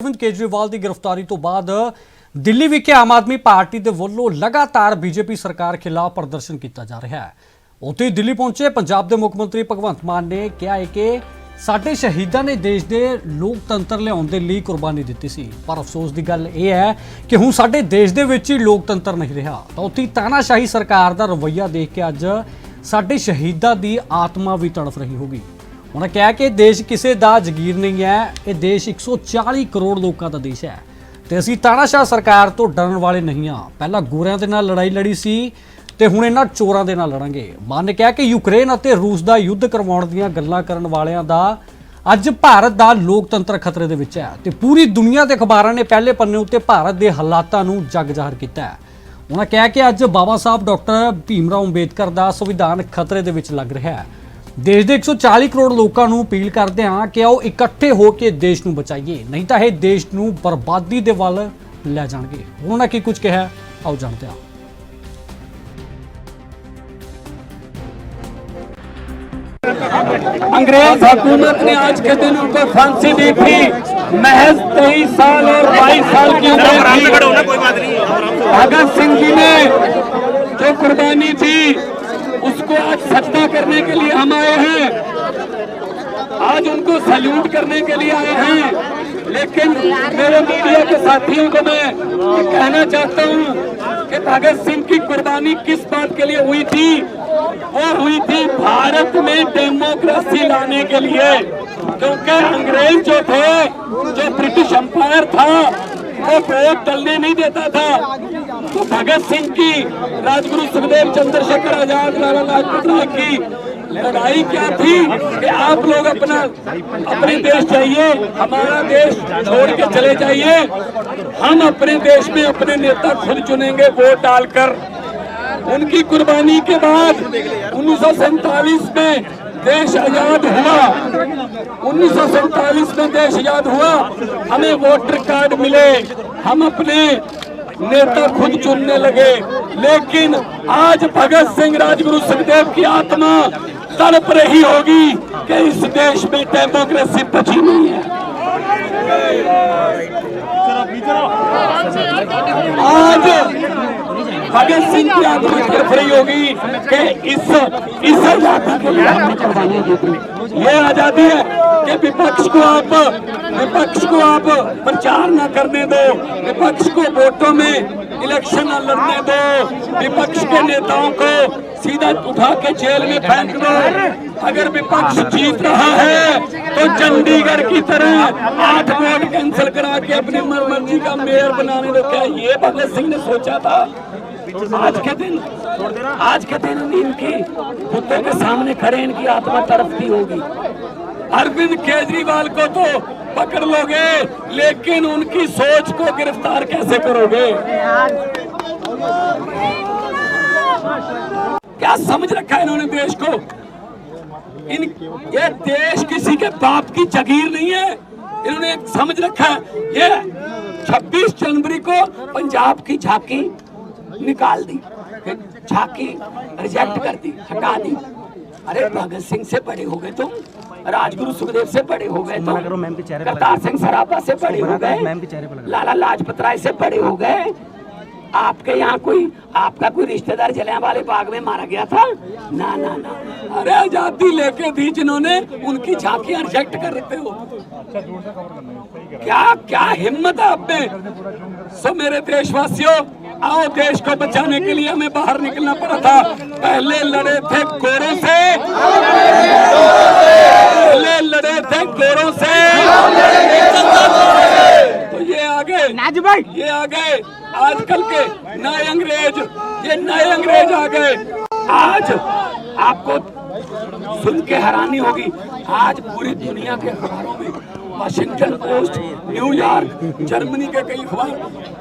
ਅਰਵਿੰਦ ਕੇਜਰੀਵਾਲ ਦੀ ਗ੍ਰਿਫਤਾਰੀ ਤੋਂ ਬਾਅਦ ਦਿੱਲੀ ਵਿਖੇ ਆਮ ਆਦਮੀ ਪਾਰਟੀ ਦੇ ਵੱਲੋਂ ਲਗਾਤਾਰ ਬੀਜੇਪੀ ਸਰਕਾਰ ਖਿਲਾਫ ਪ੍ਰਦਰਸ਼ਨ ਕੀਤਾ ਜਾ ਰਿਹਾ ਹੈ। ਉੱਥੇ ਦਿੱਲੀ ਪਹੁੰਚੇ ਪੰਜਾਬ ਦੇ ਮੁੱਖ ਮੰਤਰੀ ਭਗਵੰਤ ਮਾਨ ਨੇ ਕਿਹਾ ਹੈ ਕਿ ਸਾਡੇ ਸ਼ਹੀਦਾਂ ਨੇ ਦੇਸ਼ ਦੇ ਲੋਕਤੰਤਰ ਲਿਆਉਣ ਦੇ ਲਈ ਕੁਰਬਾਨੀ ਦਿੱਤੀ ਸੀ, ਪਰ ਅਫਸੋਸ ਦੀ ਗੱਲ ਇਹ ਹੈ ਕਿ ਹੁਣ ਸਾਡੇ ਦੇਸ਼ ਦੇ ਵਿੱਚ ਹੀ ਲੋਕਤੰਤਰ ਨਹੀਂ ਰਿਹਾ। ਤਾਂ ਉੱਥੇ ਤਾਨਾਸ਼ਾਹੀ ਸਰਕਾਰ ਦਾ ਰਵੱਈਆ ਦੇਖ ਕੇ ਅੱਜ ਸਾਡੇ ਸ਼ਹੀਦਾਂ ਦੀ ਆਤਮਾ ਵੀ ਤੜਫ ਰਹੀ ਹੋਗੀ। उन्होंने कहा कि देश किसी का जगीर नहीं है, ये देश 140 करोड़ लोगों का देश है तो असीं तानाशाह सरकार तो डरन वाले नहीं हाँ। पहला गोरियां दे नाल लड़ाई लड़ी सी ते हुण इन्हां चोरां दे नाल लड़ांगे। मान ने कहा कि यूक्रेन अते रूस का युद्ध करवाउण दीयां गल्लां करन वालियां दा अज भारत का लोकतंत्र खतरे दे विच है ते पूरी दुनिया के अखबारां ने पहले पन्ने उत्ते भारत के हालातां नूं जग जाहिर कीता है। उन्होंने कहा कि अज बाबा साहब डॉक्टर भीमराव अंबेडकर का संविधान खतरे दे विच लग रहा है। देश के 140 करोड़ लोगों को अपील करते हैं कि आओ इकट्ठे होकर देश को बचाइए, नहीं तो यह देश को बर्बादी के वल लै जाएंगे। उन्होंने की कुछ कहा, आओ जानते हैं। अंग्रेज हुकूमत ने आज के दिन उनको फांसी दी थी। महज 23 साल और 22 साल की उम्र थी। भगत सिंह जी ने जो कुर्बानी थी उसको आज सच्चा करने के लिए हम आए हैं, आज उनको सैल्यूट करने के लिए आए हैं। लेकिन मेरे मीडिया के साथियों को मैं ये कहना चाहता हूँ कि भगत सिंह की कुर्बानी किस बात के लिए हुई थी? वो हुई थी भारत में डेमोक्रेसी लाने के लिए, क्योंकि अंग्रेज जो थे, जो ब्रिटिश एम्पायर था, वो वोट डलने नहीं देता था। तो भगत सिंह की, राजगुरु सुखदेव चंद्रशेखर आजाद, लाला लाजपत राय की लड़ाई क्या थी कि आप लोग अपने देश जाइए, हमारा देश छोड़ के चले जाइए, हम अपने देश में अपने नेता खुद चुनेंगे वोट डालकर। उनकी कुर्बानी के बाद 1947 में देश आजाद हुआ। 1947 में देश आजाद हुआ, हमें वोटर कार्ड मिले, हम अपने नेता खुद चुनने लगे। लेकिन आज भगत सिंह, राजगुरु सुखदेव की आत्मा तड़प रही होगी कि इस देश में डेमोक्रेसी बची नहीं है। आज भगत सिंह की आत्मा तड़प रही होगी कि इस आजादी के लिए हमने कुर्बानियां दी थी। ये आजादी है कि विपक्ष को आप प्रचार न करने दो, विपक्ष को वोटों में इलेक्शन न लड़ने दो, विपक्ष के नेताओं को सीधा उठा के जेल में फेंक दो। अगर विपक्ष जीत रहा है तो चंडीगढ़ की तरह 8 वोट कैंसिल करा के अपनी मर्जी का मेयर बनाने दो। क्या ये भगत सिंह ने सोचा था? आज के दिन इनकी बुतों के सामने खड़े इनकी आत्मा तड़पती होगी। अरविंद केजरीवाल को तो पकड़ लोगे, लेकिन उनकी सोच को गिरफ्तार कैसे करोगे? क्या समझ रखा है इन्होंने देश को? ये देश किसी के बाप की जगीर नहीं है। इन्होंने समझ रखा है। ये 26 जनवरी को पंजाब की झांकी निकाल दी, झांकी रिजेक्ट कर दी, हटा दी। अरे भगत सिंह से बड़े हो गए तुम, राजगुरु सुखदेव से बड़े हो गए तुम, करतार सिंह सराफा से बड़े हो गए, लाला लाजपत राय से बड़े हो गए। आपके यहाँ आपका कोई रिश्तेदार जलियांवाले बाग में मारा गया था? ना ना ना। अरे आजादी लेके दी जिन्होंने, उनकी झांकियां रिजेक्ट कर रहे हो। क्या हिम्मत है आप में? सो मेरे देशवासियों, आओ, देश को बचाने के लिए हमें बाहर निकलना पड़ा था। पहले लड़े थे गोरों से, तो ये आ गए आजकल के नए अंग्रेज, ये नए अंग्रेज आ गए। आज आपको सुन के हैरानी होगी, आज पूरी दुनिया के अखबारों में, वाशिंगटन पोस्ट, न्यूयॉर्क, जर्मनी के कई अखबार,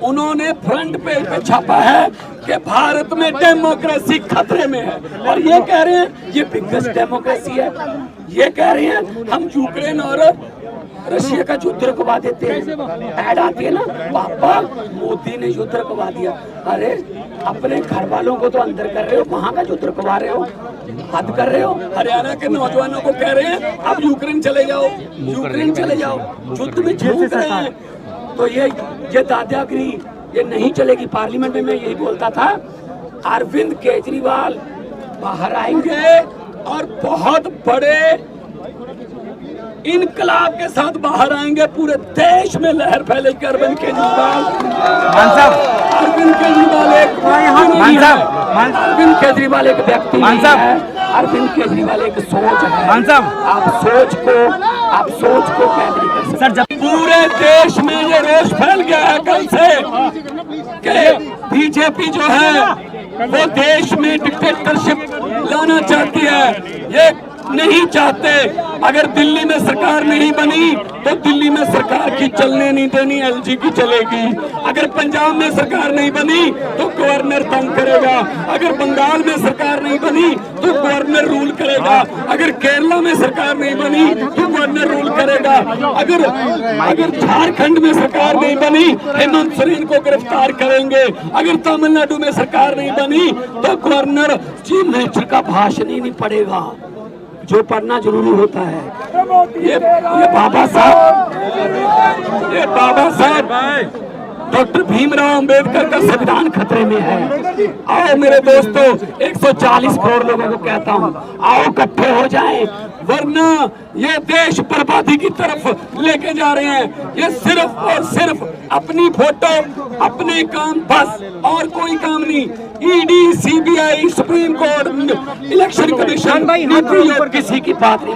उन्होंने फ्रंट पेज पे छापा है कि भारत में डेमोक्रेसी खतरे में है। और ये कह रहे हैं ये बिगेस्ट डेमोक्रेसी है। ये कह रहे हैं हम यूक्रेन और रशिया का युद्ध रुकवा देते हैं। ऐड आती है ना, पापा मोदी ने युद्ध रुकवा दिया। अरे अपने घर वालों को तो अंदर कर रहे हो, वहां का युद्ध रुकवा रहे हो, हद कर रहे हो। हरियाणा के नौजवानों को कह रहे हैं अब यूक्रेन चले जाओ, यूक्रेन चले जाओ, युद्ध में झूठ रहे हैं। तो ये दादागिरी ये नहीं चलेगी। पार्लियामेंट में मैं यही बोलता था, अरविंद केजरीवाल बाहर आएंगे और बहुत बड़े इनकलाब के साथ बाहर आएंगे, पूरे देश में लहर फैलेगी। अरविंद केजरीवाल एक अरविंद केजरीवाल एक व्यक्ति नहीं है, अरविंद केजरीवाल एक सोच है। आप सोच को कैद नहीं कर सकते। पूरे देश में ये रोष फैल गया है कल से कि बीजेपी जो है वो देश में डिक्टेटरशिप लाना चाहती है। ये नहीं चाहते। अगर दिल्ली में सरकार नहीं बनी तो दिल्ली में सरकार की चलने नहीं देनी, एलजी की चलेगी। अगर पंजाब में सरकार नहीं बनी तो गवर्नर तंग करेगा। अगर बंगाल में सरकार नहीं बनी तो गवर्नर रूल करेगा। अगर केरला में सरकार नहीं बनी तो गवर्नर रूल करेगा। अगर झारखंड में सरकार नहीं बनी हेमंत सोरेन को गिरफ्तार करेंगे। अगर तमिलनाडु में सरकार नहीं बनी तो गवर्नर चीफ मिनिस्टर का भाषण ही नहीं पड़ेगा, जो पढ़ना जरूरी होता है। ये बाबा साहब डॉक्टर भीमराव अंबेडकर का संविधान खतरे में है। आओ मेरे दोस्तों, 140 करोड़ लोगों को कहता हूँ, आओ इकट्ठे हो जाएं, वरना ये देश बर्बादी की तरफ लेके जा रहे हैं। ये सिर्फ और सिर्फ अपनी फोटो, अपने काम, बस और कोई काम नहीं। ED, CBI, supreme court, election commission किसी की बात नहीं